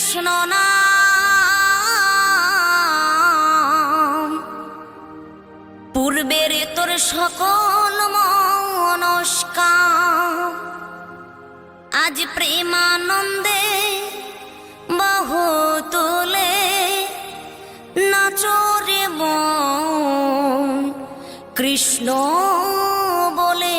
কৃষ্ণ নাম, পূর্বের তোর সকল মনস্কাম, আজ প্রেমানন্দে বাহু তুলে নাচরে মন কৃষ্ণ বলে।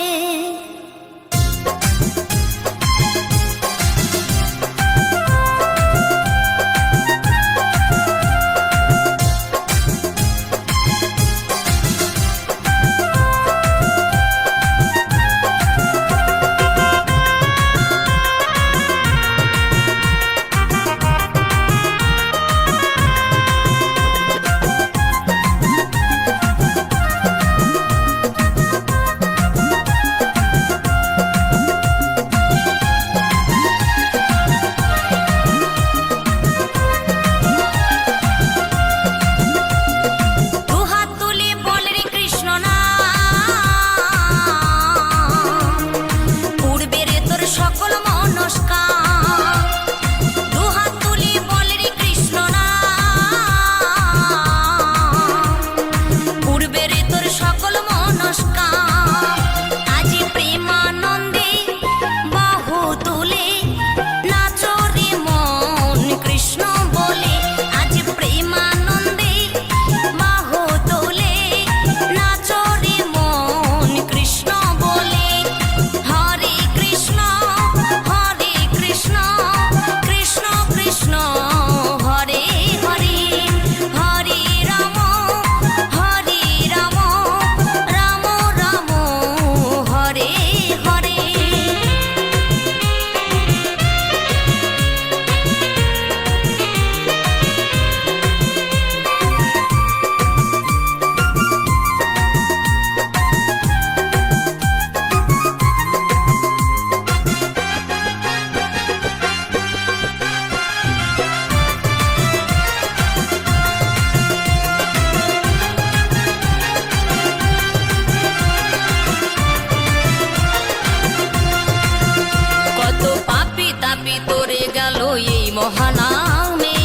মহানামে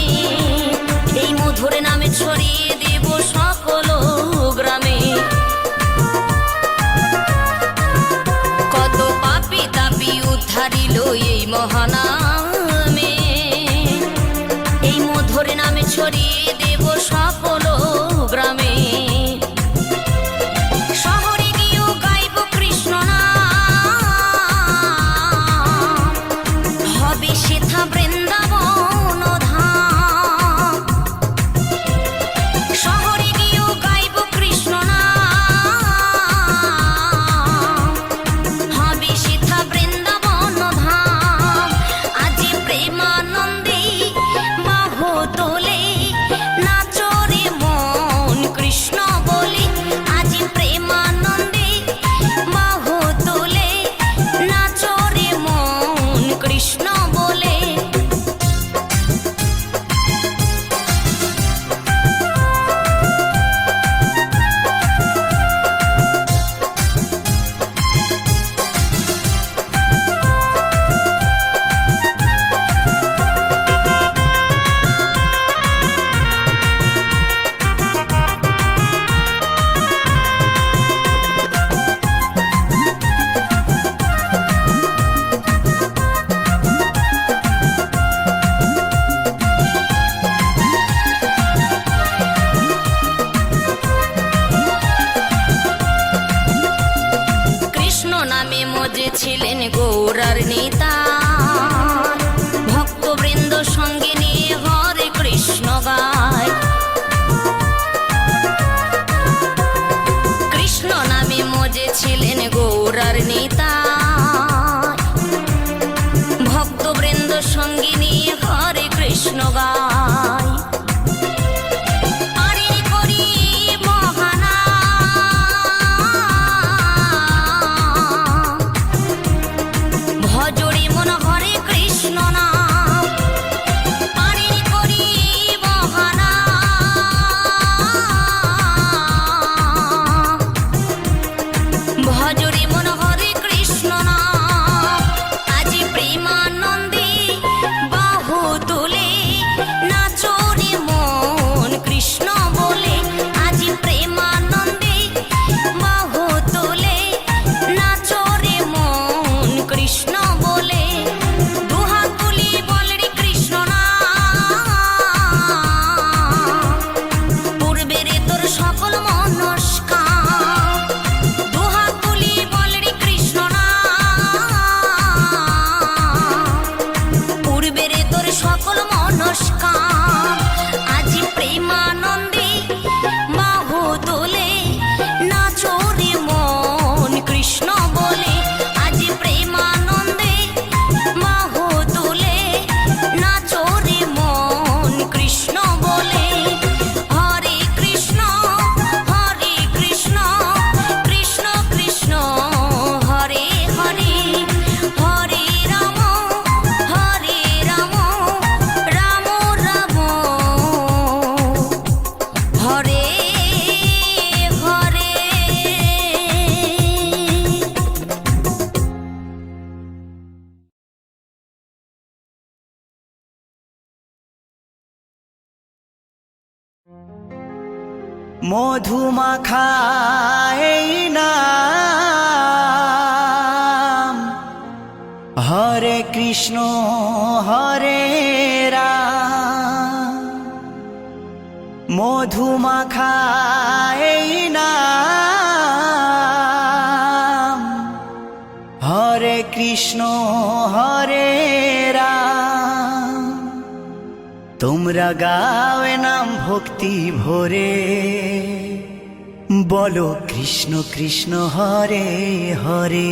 এই মধুর নামে ছড়িয়ে দেব সকল গ্রামে। কত পাপী তাপী উদ্ধারিল এই মহানামে, এই মধুর নামে ছড়িয়ে দেব সকল গ্রামে। শহরে গিয়েও গাইব কৃষ্ণ নাম, হবে সেথা বৃন্দাবন ধাম। শহরে গিয়েও গাইব কৃষ্ণ নাম, হবে সেথা বৃন্দাবন ধাম। আজ প্রেমানন্দে বাহু তোলে নাচরে মন কৃষ্ণ বলে। আজ প্রেমানন্দে বাহু তোলে নাচরে মন কৃষ্ণ বলে। ছিলেন গৌরার নেতা, ভক্তবৃন্দ সঙ্গে নিয়ে হরে কৃষ্ণ গায়। কৃষ্ণ নামে মজে ছিলেন গৌরার নেতা, ভক্তবৃন্দ সঙ্গে নিয়ে হরে কৃষ্ণ গায়। ভজরে মন হরে কৃষ্ণ নাম, আজ প্রেমানন্দে বাহু তুলে ঘরে ঘরে। মধুমাখা এই নাম, হরে কৃষ্ণ হরে রাম। মধুমাখা এই নাম, হরে কৃষ্ণ হরে রাম। তোমরা গাও নাম ভক্তি ভরে, বলো কৃষ্ণ কৃষ্ণ হরে হরে।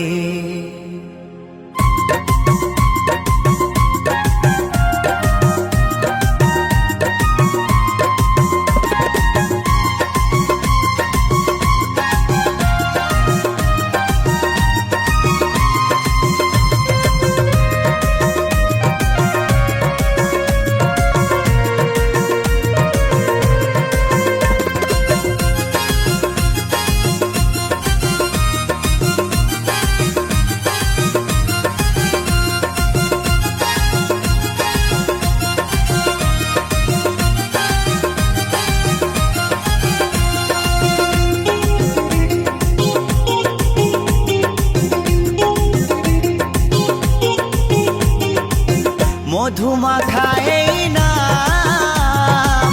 মধুমাখা এই নাম,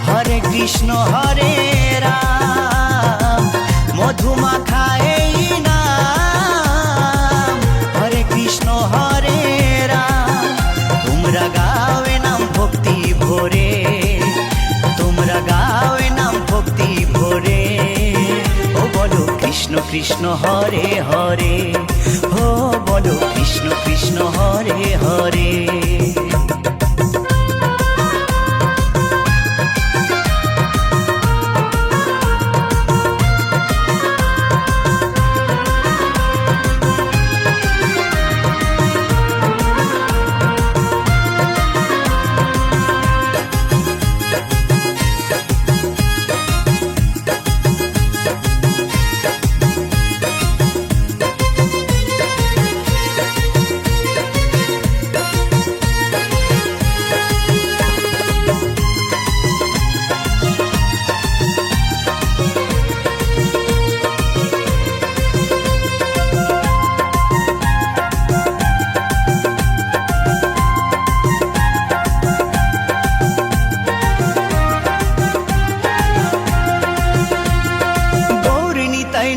হরে কৃষ্ণ হরে রাম। মধুমাখা এই নাম, হরে কৃষ্ণ হরে রাম। তোমরা গাও নাম ভক্তি ভরে, তোমরা গাও নাম ভক্তি ভরে। ও বলো কৃষ্ণ কৃষ্ণ হরে হরে, ও বলো কৃষ্ণ কৃষ্ণ হরে হরে।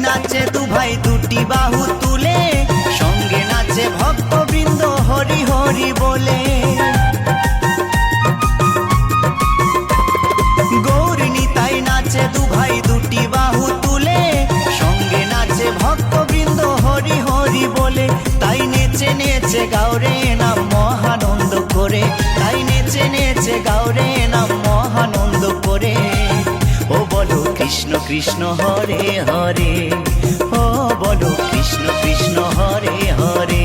নাচে দু ভাই দুটি বাহু তুলে, সঙ্গে নাচে ভক্তবৃন্দ হরি হরি বলে। গৌর নিতাই নাচে দু ভাই দুটি বাহু তুলে, সঙ্গে নাচে ভক্তবৃন্দ হরি হরি বলে। তাই নেচে নেচে গাওরে নাম মহানন্দ করে, তাই নেচে নেচে গাওরে নাম মহানন্দ করে। ও বলো কৃষ্ণ কৃষ্ণ হরে হরে, ও বলো কৃষ্ণ কৃষ্ণ হরে হরে।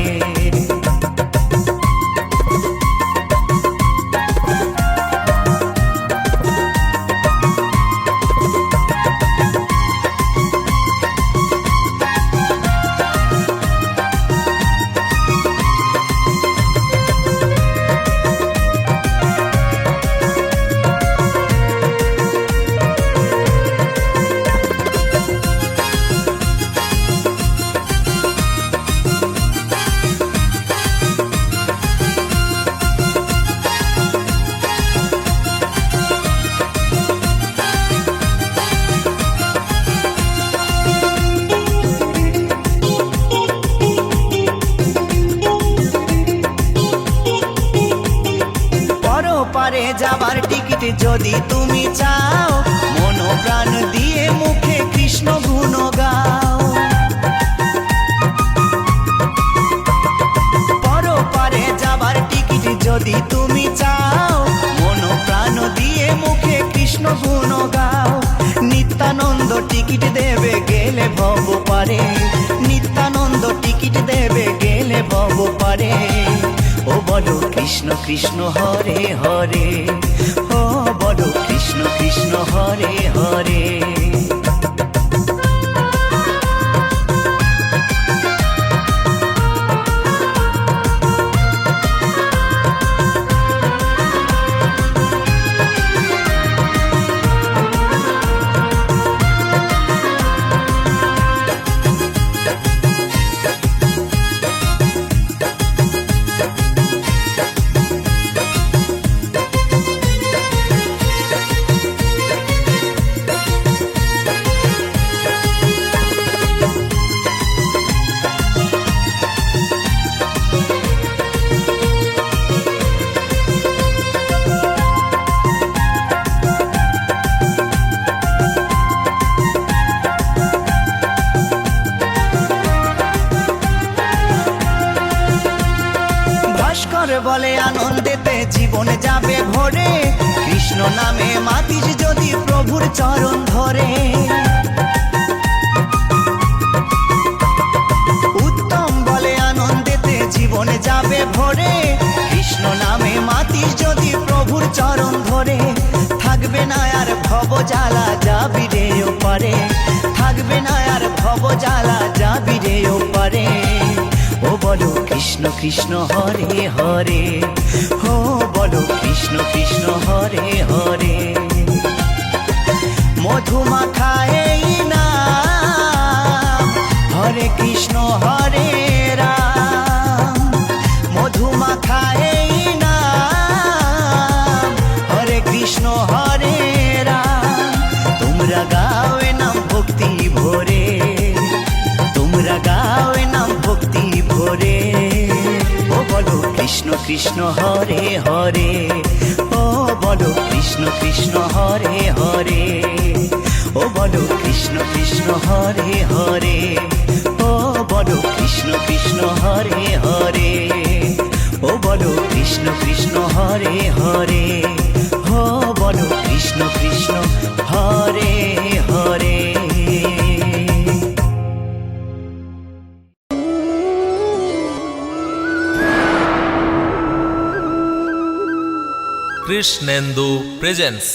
পারে যাবার টিকিট যদি তুমি চাও, মন প্রাণ দিয়ে মুখে কৃষ্ণ গুণ গাও। পরপারে যাবার টিকিট যদি তুমি চাও, মন প্রাণ দিয়ে মুখে কৃষ্ণ গুণ গাও। নিত্যানন্দ টিকিট দেবে গেলে ভব পারে, নিত্যানন্দ টিকিট দেবে গেলে ভব পারে। ও বলো কৃষ্ণ কৃষ্ণ হরে হরে, ও বলো কৃষ্ণ কৃষ্ণ হরে হরে। বলে আনন্দেতে জীবন যাবে ভরে, কৃষ্ণ নামে মাতিস যদি প্রভুর চরণ ধরে। উত্তম বলে আনন্দেতে জীবন যাবে ভরে, কৃষ্ণ নামে মাতিস যদি প্রভুর চরণ ধরে। থাকবে না আর ভব জ্বালা যাবি রে ওপারে, থাকবে না আর ভব জ্বালা যাবি রে ওপারে। ও বলো কৃষ্ণ কৃষ্ণ হরে হরে, ও বলো কৃষ্ণ কৃষ্ণ হরে হরে। মধুমাখা এই নাম হরে কৃষ্ণ হরে রাম, মধুমাখা এই নাম হরে কৃষ্ণ হরে রাম। তোমরা গাও এ নাম ভক্তি ভরে, তোমরা গাও এ নাম ভক্তি ভরে। ও বলো কৃষ্ণ কৃষ্ণ হরে হরে, ও বলো কৃষ্ণ কৃষ্ণ হরে হরে। ও বলো কৃষ্ণ কৃষ্ণ হরে হরে, ও বলো কৃষ্ণ কৃষ্ণ হরে হরে। ও বলো কৃষ্ণ কৃষ্ণ হরে হরে, ও বলো কৃষ্ণ কৃষ্ণ হরে হরে। কৃষ্ণেন্দু প্রেজেন্স।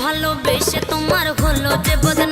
ভালোবেসে তোমার হলো যে বদনাম।